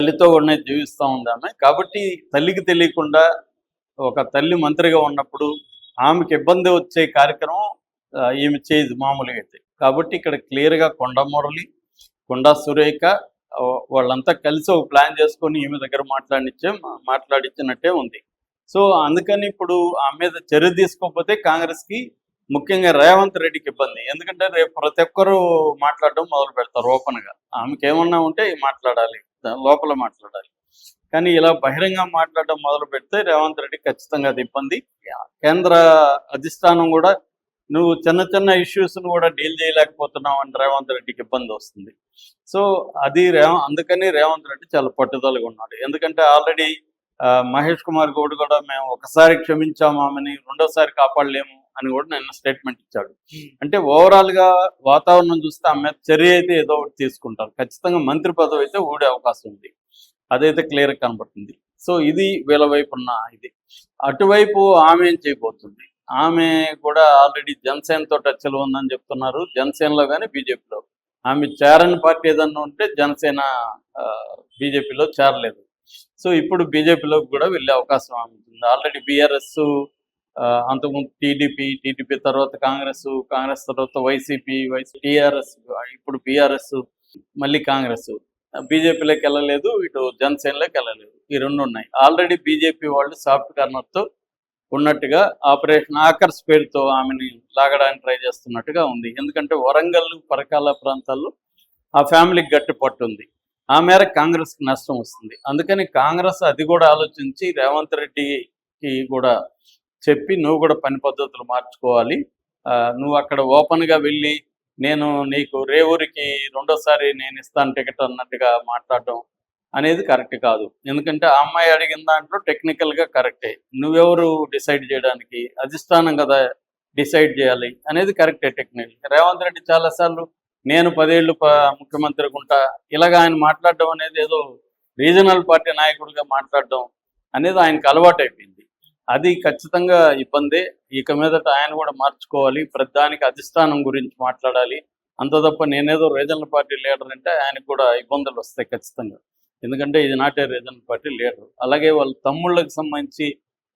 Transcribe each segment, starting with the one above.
తల్లితో కూడా జీవిస్తూ ఉంది ఆమె. కాబట్టి తల్లికి తెలియకుండా ఒక తల్లి మంత్రిగా ఉన్నప్పుడు ఆమెకి ఇబ్బంది వచ్చే కార్యక్రమం ఈమె చేయదు మామూలుగా అయితే. కాబట్టి ఇక్కడ క్లియర్‌గా కొండా మురళి, కొండా సురేఖ వాళ్ళంతా కలిసి ఒక ప్లాన్ చేసుకొని ఈమె దగ్గర మాట్లాడించినట్టే ఉంది. సో అందుకని ఇప్పుడు ఆమె మీద చర్య తీసుకోకపోతే కాంగ్రెస్‌కి, ముఖ్యంగా రేవంత్ రెడ్డికి ఇబ్బంది. ఎందుకంటే రేపు ప్రతి ఒక్కరు మాట్లాడడం మొదలు పెడతారు ఓపెన్‌గా. ఆమెకేమన్నా ఉంటే మాట్లాడాలి, లోపల మాట్లాడాలి. కానీ ఇలా బహిరంగ మాట్లాడడం మొదలు పెడితే రేవంత్ రెడ్డి ఖచ్చితంగా అది ఇబ్బంది. కేంద్ర అధిష్టానం కూడా నువ్వు చిన్న చిన్న ఇష్యూస్ను కూడా డీల్ చేయలేకపోతున్నావు అని రేవంత్ రెడ్డికి ఇబ్బంది వస్తుంది. సో అది అందుకని రేవంత్ రెడ్డి చాలా పట్టుదలగా ఉన్నాడు. ఎందుకంటే ఆల్రెడీ మహేష్ కుమార్ గౌడ్ కూడా మేము ఒకసారి క్షమించాము ఆమెని, రెండోసారి కాపాడలేము అని కూడా నిన్న స్టేట్మెంట్ ఇచ్చాడు. అంటే ఓవరాల్గా వాతావరణం చూస్తే ఆమె చర్య అయితే ఏదో ఒకటి తీసుకుంటారు. ఖచ్చితంగా మంత్రి పదవి అయితే ఊడే అవకాశం ఉంది, అదైతే క్లియర్గా కనబడుతుంది. సో ఇది వీళ్ళ వైపు ఉన్న ఇది. అటువైపు ఆమె ఏం చేయబోతుంది? ఆమె కూడా ఆల్రెడీ జనసేనతో టచ్లో ఉందని చెప్తున్నారు. జనసేనలో కానీ బీజేపీలో ఆమె చేరని పార్టీ ఏదన్నా ఉంటే జనసేన బీజేపీలో చేరలేదు. సో ఇప్పుడు బీజేపీలోకి కూడా వెళ్ళే అవకాశం ఉంటుంది. ఆల్రెడీ బీఆర్ఎస్, అంతకుముందు టీడీపీ తర్వాత కాంగ్రెస్ తర్వాత వైసీపీ, టీఆర్ఎస్, ఇప్పుడు బీఆర్ఎస్, మళ్ళీ కాంగ్రెస్. బీజేపీలోకి వెళ్ళలేదు, ఇటు జనసేనలోకి వెళ్ళలేదు. ఈ రెండు ఉన్నాయి. ఆల్రెడీ బీజేపీ వాళ్ళు సాఫ్ట్ కార్నర్తో ఉన్నట్టుగా ఆపరేషన్ ఆకర్ష్ పేరుతో ఆమెని లాగడానికి ట్రై చేస్తున్నట్టుగా ఉంది. ఎందుకంటే వరంగల్, పరకాల ప్రాంతాల్లో ఆ ఫ్యామిలీకి గట్టి పట్టు ఉంది. ఆ మేర కాంగ్రెస్కి నష్టం వస్తుంది. అందుకని కాంగ్రెస్ అది కూడా ఆలోచించి రేవంత్ రెడ్డికి కూడా చెప్పి నువ్వు కూడా పని పద్ధతులు మార్చుకోవాలి, నువ్వు అక్కడ ఓపెన్గా వెళ్ళి నేను నీకు రేవూరికి రెండోసారి నేను ఇస్తాను టికెట్ అన్నట్టుగా మాట్లాడడం అనేది కరెక్ట్ కాదు. ఎందుకంటే ఆ అమ్మాయి అడిగిన దాంట్లో టెక్నికల్గా కరెక్టే. నువ్వెవరు డిసైడ్ చేయడానికి? అధిష్టానం కదా డిసైడ్ చేయాలి అనేది కరెక్టే టెక్నికల్. రేవంత్ రెడ్డి చాలాసార్లు నేను 10 ఏళ్ళు ముఖ్యమంత్రికి ఉంటా ఇలాగ ఆయన మాట్లాడడం అనేది ఏదో రీజనల్ పార్టీ నాయకుడిగా మాట్లాడడం అనేది ఆయనకు అలవాటు అయిపోయింది. అది ఖచ్చితంగా ఇబ్బందే. ఇక మీదట ఆయన కూడా మార్చుకోవాలి, ప్రతిదానికి అధిష్టానం గురించి మాట్లాడాలి. అంత తప్ప నేనేదో రీజనల్ పార్టీ లీడర్ అంటే ఆయనకు కూడా ఇబ్బందులు వస్తాయి ఖచ్చితంగా. ఎందుకంటే ఇది నాటే రీజనల్ పార్టీ లీడర్. అలాగే వాళ్ళ తమ్ముళ్ళకి సంబంధించి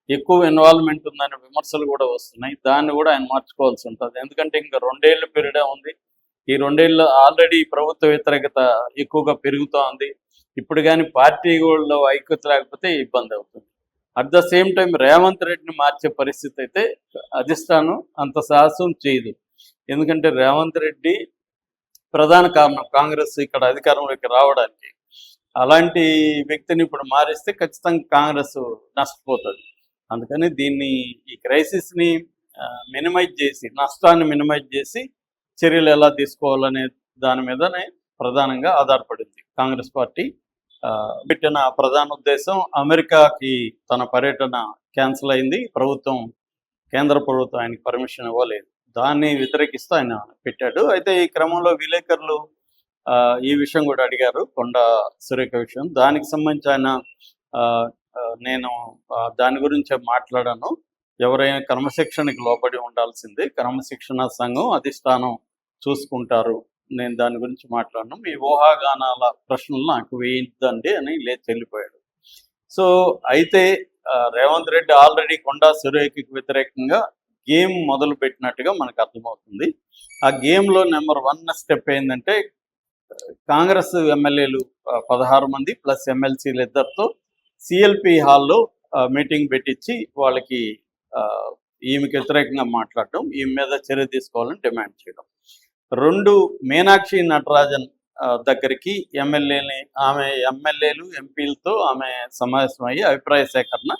ఎక్కువ ఇన్వాల్వ్మెంట్ ఉందనే విమర్శలు కూడా వస్తున్నాయి. దాన్ని కూడా ఆయన మార్చుకోవాల్సి ఉంటుంది. ఎందుకంటే ఇంకా 2 ఏళ్ళ పీరియడే ఉంది. ఈ 2 ఏళ్ళు ఆల్రెడీ ప్రభుత్వ వ్యతిరేకత ఎక్కువగా పెరుగుతూ ఉంది. ఇప్పుడు కానీ పార్టీ వాళ్ళు ఐక్యత లేకపోతే ఇబ్బంది అవుతుంది. At the same time Revanth రెడ్డిని మార్చే పరిస్థితి అయితే అధిష్టానం అంత సాహసం చేయదు. ఎందుకంటే రేవంత్ రెడ్డి ప్రధాన కారణం కాంగ్రెస్ ఇక్కడ అధికారంలోకి రావడానికి. అలాంటి వ్యక్తిని ఇప్పుడు మారిస్తే ఖచ్చితంగా కాంగ్రెస్ నష్టపోతుంది. అందుకని ఈ క్రైసిస్ని మినిమైజ్ చేసి, నష్టాన్ని మినిమైజ్ చేసి చర్యలు ఎలా తీసుకోవాలనే దాని మీదనే ప్రధానంగా ఆధారపడింది కాంగ్రెస్ పార్టీ. పెట్టిన ప్రధాన ఉద్దేశం అమెరికాకి తన పర్యటన క్యాన్సిల్ అయింది. కేంద్ర ప్రభుత్వం ఆయనకి పర్మిషన్ ఇవ్వలేదు. దాన్ని వ్యతిరేకిస్తూ ఆయన పెట్టాడు. అయితే ఈ క్రమంలో విలేకరులు ఈ విషయం కూడా అడిగారు, కొండా సురేఖ విషయం. దానికి సంబంధించి ఆయన నేను దాని గురించి మాట్లాడాను. ఎవరైనా క్రమశిక్షణకి లోబడి ఉండాల్సిందే, క్రమశిక్షణ సంఘం అధిష్టానం చూసుకుంటారు, నేను దాని గురించి మాట్లాడను, మీ ఊహాగానాల ప్రశ్నలు నాకు వేయించండి అని లేచి వెళ్ళిపోయాడు. సో అయితే రేవంత్ రెడ్డి ఆల్రెడీ కొండా సురేఖకి వ్యతిరేకంగా గేమ్ మొదలు పెట్టినట్టుగా మనకు అర్థమవుతుంది. ఆ గేమ్లో నెంబర్ 1 స్టెప్ ఏంటంటే కాంగ్రెస్ ఎమ్మెల్యేలు 16 మంది ప్లస్ ఎమ్మెల్సీలు ఇద్దరితో సిఎల్పి హాల్లో మీటింగ్ పెట్టించి వాళ్ళకి ఈమెకి వ్యతిరేకంగా మాట్లాడడం, ఈమె మీద చర్య తీసుకోవాలని డిమాండ్ చేయడం. 2 మీనాక్షి నటరాజన్ దగ్గరికి ఆమె ఎమ్మెల్యేలు ఎంపీలతో ఆమె సమావేశమయ్యి అభిప్రాయ సేకరణ,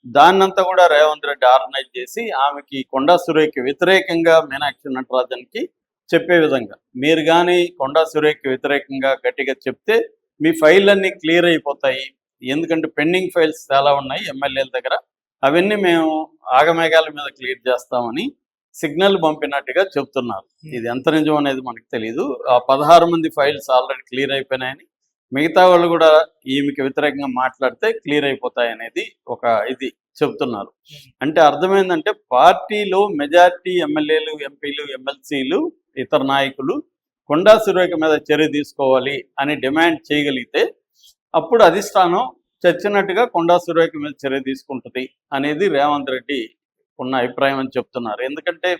దాన్నంతా కూడా రేవంత్ రెడ్డి ఆర్గనైజ్ చేసి ఆమెకి కొండా సురేఖకి వ్యతిరేకంగా మీనాక్షి నటరాజన్కి చెప్పే విధంగా, మీరు కానీ కొండా సురేఖకి వ్యతిరేకంగా గట్టిగా చెప్తే మీ ఫైళ్ళన్నీ క్లియర్ అయిపోతాయి, ఎందుకంటే పెండింగ్ ఫైల్స్ చాలా ఉన్నాయి ఎమ్మెల్యేల దగ్గర, అవన్నీ మేము ఆగమేఘాల మీద క్లియర్ చేస్తామని సిగ్నల్ పంపినట్టుగా చెప్తున్నారు. ఇది ఎంత నిజం అనేది మనకు తెలియదు. ఆ 16 మంది ఫైల్స్ ఆల్రెడీ క్లియర్ అయిపోయినాయని, మిగతా వాళ్ళు కూడా ఈమెకి వ్యతిరేకంగా మాట్లాడితే క్లియర్ అయిపోతాయి అనేది ఒక ఇది చెప్తున్నారు. అంటే అర్థమైందంటే పార్టీలో మెజారిటీ ఎమ్మెల్యేలు, ఎంపీలు, ఎమ్మెల్సీలు, ఇతర నాయకులు కొండా సురేఖ మీద చర్య తీసుకోవాలి అని డిమాండ్ చేయగలిగితే అప్పుడు అధిష్టానం చచ్చినట్టుగా కొండా సురేఖ మీద చర్య తీసుకుంటుంది అనేది రేవంత్ రెడ్డి ఉన్న అభిప్రాయం అని చెప్తున్నారు. ఎందుకంటే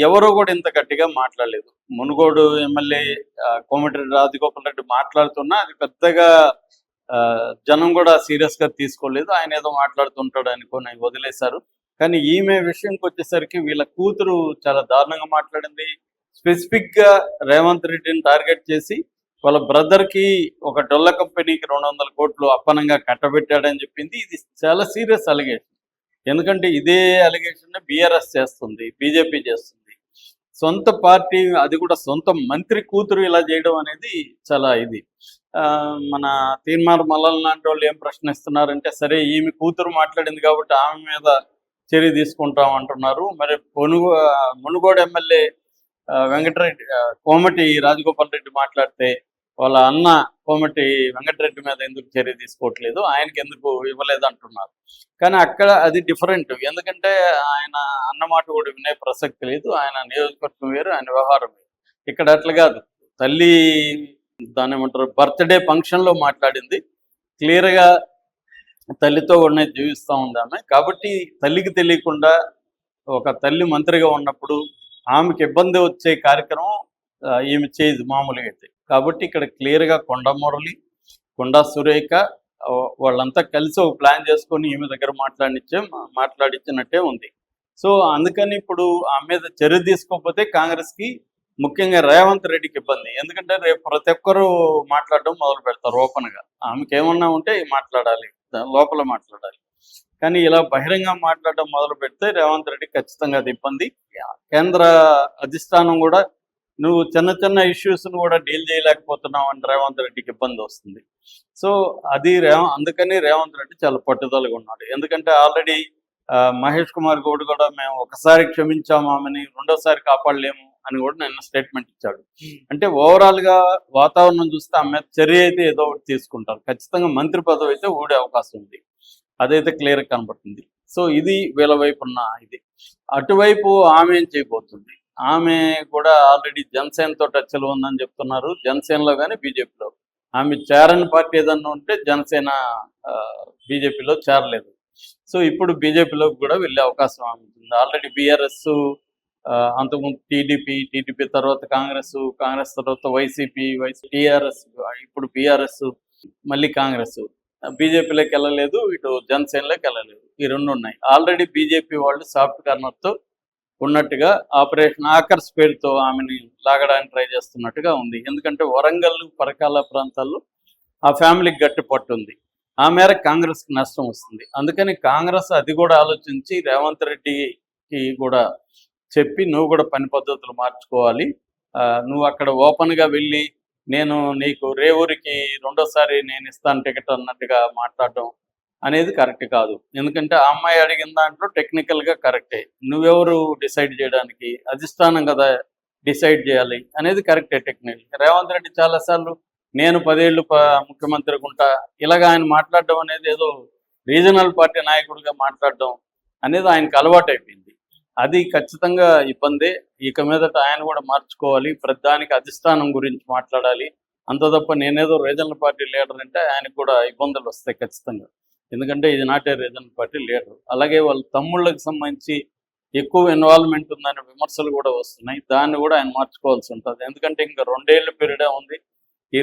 ఎవరు కూడా ఇంత గట్టిగా మాట్లాడలేదు. మునుగోడు ఎమ్మెల్యే కోమటిరెడ్డి రాజగోపాల్ రెడ్డి మాట్లాడుతున్నా అది పెద్దగా జనం కూడా సీరియస్గా తీసుకోలేదు. ఆయన ఏదో మాట్లాడుతుంటాడు అనుకుని వదిలేశారు. కానీ ఈమె విషయంకి వచ్చేసరికి వీళ్ళ కూతురు చాలా దారుణంగా మాట్లాడింది. స్పెసిఫిక్గా రేవంత్ రెడ్డిని టార్గెట్ చేసి వాళ్ళ బ్రదర్కి ఒక డొల్ల కంపెనీకి 200 కోట్లు అప్పనంగా కట్టబెట్టాడని చెప్పింది. ఇది చాలా సీరియస్ అలిగేషన్. ఎందుకంటే ఇదే అలిగేషన్ బీఆర్ఎస్ చేస్తుంది, బీజేపీ చేస్తుంది. సొంత పార్టీ, అది కూడా సొంత మంత్రి కూతురు ఇలా చేయడం అనేది చాలా ఇది. మన తీన్మార్ మల్లల్ లాంటి వాళ్ళు ఏం ప్రశ్నిస్తున్నారంటే, సరే ఈమె కూతురు మాట్లాడింది కాబట్టి ఆమె మీద చర్య తీసుకుంటాం అంటున్నారు. మరి మునుగోడు ఎమ్మెల్యే వెంకటరెడ్డి కోమటి రాజగోపాల్ రెడ్డి మాట్లాడితే వాళ్ళ అన్న కోమటి వెంకటరెడ్డి మీద ఎందుకు చర్య తీసుకోవట్లేదు, ఆయనకి ఎందుకు ఇవ్వలేదు అంటున్నారు. కానీ అక్కడ అది డిఫరెంట్. ఎందుకంటే ఆయన అన్నమాట కూడా వినే ప్రసక్తి లేదు. ఆయన నియోజకవర్గం వేరు, ఆయన వ్యవహారం వేరు. ఇక్కడ అట్లా కాదు. తల్లి దాన్ని ఏమంటారు, బర్త్డే ఫంక్షన్లో మాట్లాడింది. క్లియర్గా తల్లితో కూడా జీవిస్తూ ఉంది ఆమె. కాబట్టి తల్లికి తెలియకుండా ఒక తల్లి మంత్రిగా ఉన్నప్పుడు ఆమెకి ఇబ్బంది వచ్చే కార్యక్రమం ఈమె చేయదు మామూలుగా అయితే. కాబట్టి ఇక్కడ క్లియర్గా కొండా మురళి, కొండా సురేఖ వాళ్ళంతా కలిసి ఒక ప్లాన్ చేసుకొని ఈమె దగ్గర మాట్లాడించినట్టే ఉంది. సో అందుకని ఇప్పుడు ఆమె మీద చర్య తీసుకోకపోతే కాంగ్రెస్కి, ముఖ్యంగా రేవంత్ రెడ్డికి ఇబ్బంది. ఎందుకంటే రేపు ప్రతి ఒక్కరూ మాట్లాడడం మొదలు పెడతారు ఓపెన్గా. ఆమెకి ఏమన్నా ఉంటే మాట్లాడాలి, లోపల మాట్లాడాలి. కానీ ఇలా బహిరంగ మాట్లాడడం మొదలు పెడితే రేవంత్ రెడ్డి ఖచ్చితంగా అది ఇబ్బంది. కేంద్ర అధిష్టానం కూడా నువ్వు చిన్న చిన్న ఇష్యూస్ను కూడా డీల్ చేయలేకపోతున్నావు అని రేవంత్ రెడ్డికి ఇబ్బంది వస్తుంది. సో అది అందుకని రేవంత్ రెడ్డి చాలా పట్టుదలగా ఉన్నాడు. ఎందుకంటే ఆల్రెడీ మహేష్ కుమార్ గౌడ్ కూడా మేము ఒకసారి క్షమించాము ఆమెని, రెండోసారి కాపాడలేము అని కూడా నిన్న స్టేట్మెంట్ ఇచ్చాడు. అంటే ఓవరాల్గా వాతావరణం చూస్తే ఆమె చర్య అయితే ఏదో ఒకటి తీసుకుంటారు. ఖచ్చితంగా మంత్రి పదవి అయితే ఊడే అవకాశం ఉంది, అదైతే క్లియర్గా కనబడుతుంది. సో ఇది వీళ్ళ వైపు ఉన్న ఇది. అటువైపు ఆమె ఏం చేయబోతుంది? ఆమె కూడా ఆల్రెడీ జనసేనతో టచ్లో ఉందని చెప్తున్నారు. జనసేనలో కానీ బీజేపీలో. ఆమె చేరని పార్టీ ఏదన్నా ఉంటే జనసేన బీజేపీలో చేరలేదు. సో ఇప్పుడు బీజేపీలోకి కూడా వెళ్ళే అవకాశం ఉంటుంది. ఆల్రెడీ బీఆర్ఎస్, అంతకుముందు టీడీపీ తర్వాత కాంగ్రెస్ తర్వాత వైసీపీ, టీఆర్ఎస్, ఇప్పుడు బీఆర్ఎస్, మళ్ళీ కాంగ్రెస్. బీజేపీలోకి వెళ్ళలేదు, ఇటు జనసేనలోకి వెళ్ళలేదు. ఈ రెండు ఉన్నాయి. ఆల్రెడీ బీజేపీ వాళ్ళు సాఫ్ట్ కార్నర్తో ఉన్నట్టుగా ఆపరేషన్ ఆకర్ష్ పేరుతో ఆమెని లాగడానికి ట్రై చేస్తున్నట్టుగా ఉంది. ఎందుకంటే వరంగల్, పరకాల ప్రాంతాల్లో ఆ ఫ్యామిలీకి గట్టి పట్టుంది. ఆ మేర కాంగ్రెస్కి నష్టం వస్తుంది. అందుకని కాంగ్రెస్ అది కూడా ఆలోచించి రేవంత్ రెడ్డికి కూడా చెప్పి, నువ్వు కూడా పని పద్ధతులు మార్చుకోవాలి, నువ్వు అక్కడ ఓపెన్గా వెళ్ళి నేను నీకు రేవూరికి రెండోసారి నేను ఇస్తాను టికెట్ అన్నట్టుగా మాట్లాడడం అనేది కరెక్ట్ కాదు. ఎందుకంటే ఆ అమ్మాయి అడిగిన దాంట్లో టెక్నికల్గా కరెక్టే. నువ్వెవరు డిసైడ్ చేయడానికి? అధిష్టానం కదా డిసైడ్ చేయాలి అనేది కరెక్టే టెక్నికల్. రేవంత్ రెడ్డి చాలాసార్లు నేను 10 ఏళ్ళు ముఖ్యమంత్రికి ఉంటా ఇలాగ ఆయన మాట్లాడడం అనేది ఏదో రీజనల్ పార్టీ నాయకుడిగా మాట్లాడడం అనేది ఆయనకు అలవాటు అయిపోయింది. అది ఖచ్చితంగా ఇబ్బందే. ఇక మీదట ఆయన కూడా మార్చుకోవాలి. ప్రతిదానికి అధిష్టానం గురించి మాట్లాడాలి. అంత తప్ప నేనేదో రీజనల్ పార్టీ లీడర్ అంటే ఆయనకు కూడా ఇబ్బందులు వస్తాయి ఖచ్చితంగా. ఎందుకంటే ఇది నాటే రీజనల్ పార్టీ లీడర్. అలాగే వాళ్ళ తమ్ముళ్ళకి సంబంధించి ఎక్కువ ఇన్వాల్వ్మెంట్ ఉందనే విమర్శలు కూడా వస్తున్నాయి. దాన్ని కూడా ఆయన మార్చుకోవాల్సి ఉంటుంది. ఎందుకంటే ఇంకా 2 ఏళ్ళ పీరియడే ఉంది.